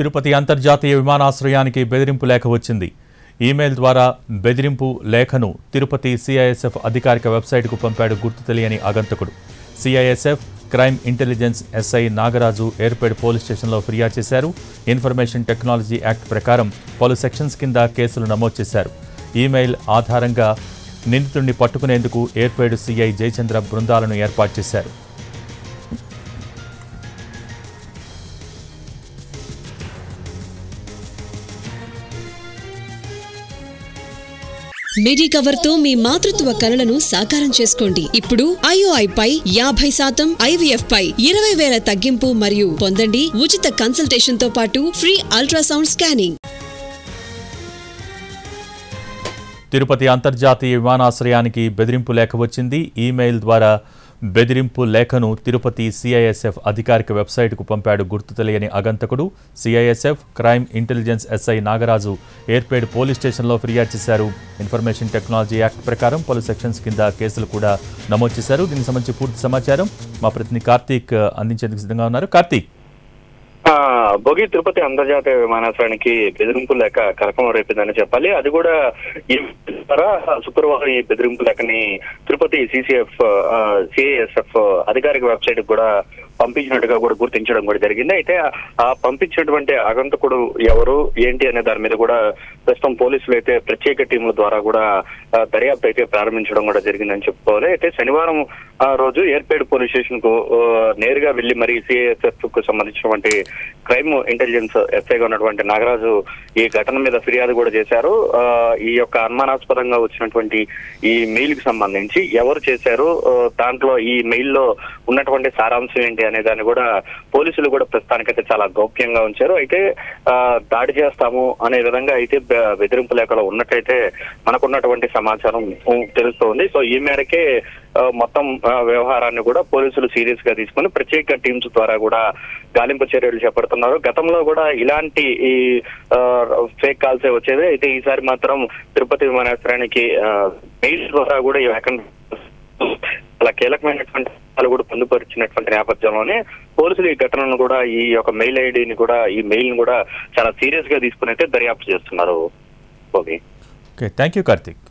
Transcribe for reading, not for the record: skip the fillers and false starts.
తిరుపతి అంతర్జాతీయ విమానాశ్రయానికి బెదిరింపు లేఖ వచ్చింది. ఈమెయిల్ ద్వారా బెదిరింపు లేఖను తిరుపతి సిఐఎస్ఎఫ్ అధికారిక వెబ్సైట్కు పంపాడు గుర్తు తెలియని ఆగంతకుడు. CISF crime intelligence SI Nagaraju Yerpedu police స్టేషన్లో ఫిర్యాదు చేశారు. ఇన్ఫర్మేషన్ టెక్నాలజీ యాక్ట్ ప్రకారం పలు సెక్షన్స్ కింద కేసులు నమోదు చేశారు. ఈమెయిల్ ఆధారంగా నిందితుడిని పట్టుకునేందుకు ఏర్పేడ్ సిఐ జయచంద్ర బృందాలను ఏర్పాటు చేశారు. మెడికవర్ తో మీ మాతృత్వ కలలను సాకారం చేసుకోండి. ఇప్పుడు IOI పై 50%, IVF పై 20,000 తగ్గింపు మరియు పొందండి ఉచిత కన్సల్టేషన్ తో పాటు ఫ్రీ అల్ట్రాసౌండ్ స్కానింగ్. తిరుపతి అంతర్జాతీయ విమానాశ్రయానికి బెదిరింపు లేఖ వచ్చింది. ఈమెయిల్ ద్వారా బెదిరింపు లేఖను తిరుపతి సిఐఎస్ఎఫ్ అధికారిక వెబ్సైట్కు పంపాడు గుర్తు తెలియని ఆగంతకుడు. CISF crime intelligence SI Nagaraju Yerpedu police స్టేషన్లో ఫిర్యాదు చేశారు. ఇన్ఫర్మేషన్ టెక్నాలజీ యాక్ట్ ప్రకారం పలు సెక్షన్స్ కింద కేసులు కూడా నమోదు చేశారు. దీనికి సంబంధించి పూర్తి సమాచారం మా ప్రతినిధి కార్తీక్ అందించేందుకు సిద్ధంగా ఉన్నారు. కార్తీక్, భోగి తిరుపతి అంతర్జాతీయ విమానాశ్రయానికి బెదిరింపు లేఖ కలకలం రేపిందని చెప్పాలి. అది కూడా ఈ ద్వారా శుక్రవారం ఈ బెదిరింపు లేఖని తిరుపతి సిఐఎస్ఎఫ్ అధికారిక వెబ్సైట్ కూడా పంపించినట్టుగా కూడా గుర్తించడం కూడా జరిగింది. అయితే ఆ పంపించినటువంటి ఆగంతకుడు ఎవరు ఏంటి అనే దాని మీద కూడా ప్రస్తుతం పోలీసులు అయితే ప్రత్యేక టీంల ద్వారా కూడా దర్యాప్తు అయితే ప్రారంభించడం కూడా జరిగిందని చెప్పుకోవాలి. అయితే శనివారం రోజు ఏర్పేడ్ పోలీస్ స్టేషన్ కు నేరుగా వెళ్లి మరి సిఐఎస్ఎఫ్ కు సంబంధించినటువంటి క్రైమ్ ఇంటెలిజెన్స్ ఎస్ఐగా ఉన్నటువంటి నాగరాజు ఈ ఘటన మీద ఫిర్యాదు కూడా చేశారు. ఈ యొక్క అనుమానాస్పదంగా వచ్చినటువంటి ఈ మెయిల్ కి సంబంధించి ఎవరు చేశారు, దాంట్లో ఈ మెయిల్ లో ఉన్నటువంటి సారాంశం ఏంటి అనే దాన్ని కూడా పోలీసులు కూడా ప్రస్తుతానికైతే చాలా గౌప్యంగా ఉంచారు. అయితే దాడి చేస్తాము అనే విధంగా అయితే బెదిరింపు లేఖలో ఉన్నట్టయితే మనకున్నటువంటి సమాచారం తెలుస్తోంది. సో ఈ మేరకే మొత్తం వ్యవహారాన్ని కూడా పోలీసులు సీరియస్ గా తీసుకుని ప్రత్యేక టీమ్స్ ద్వారా కూడా గాలింపు చర్యలు చేపడుతున్నారు. గతంలో కూడా ఇలాంటి ఈ ఫేక్ కాల్స్ వచ్చేది. అయితే ఈసారి మాత్రం తిరుపతి విమానాశ్రయానికి మెయిల్ ద్వారా కూడా ఈ చాలా కీలకమైనటువంటి కూడా పొందుపరిచినటువంటి నేపథ్యంలోనే పోలీసులు ఈ ఘటనను కూడా ఈ యొక్క మెయిల్ ఐడిని కూడా ఈ మెయిల్ ని కూడా చాలా సీరియస్ గా తీసుకుని అయితే దర్యాప్తు చేస్తున్నారు. Okay, thank you Karthik.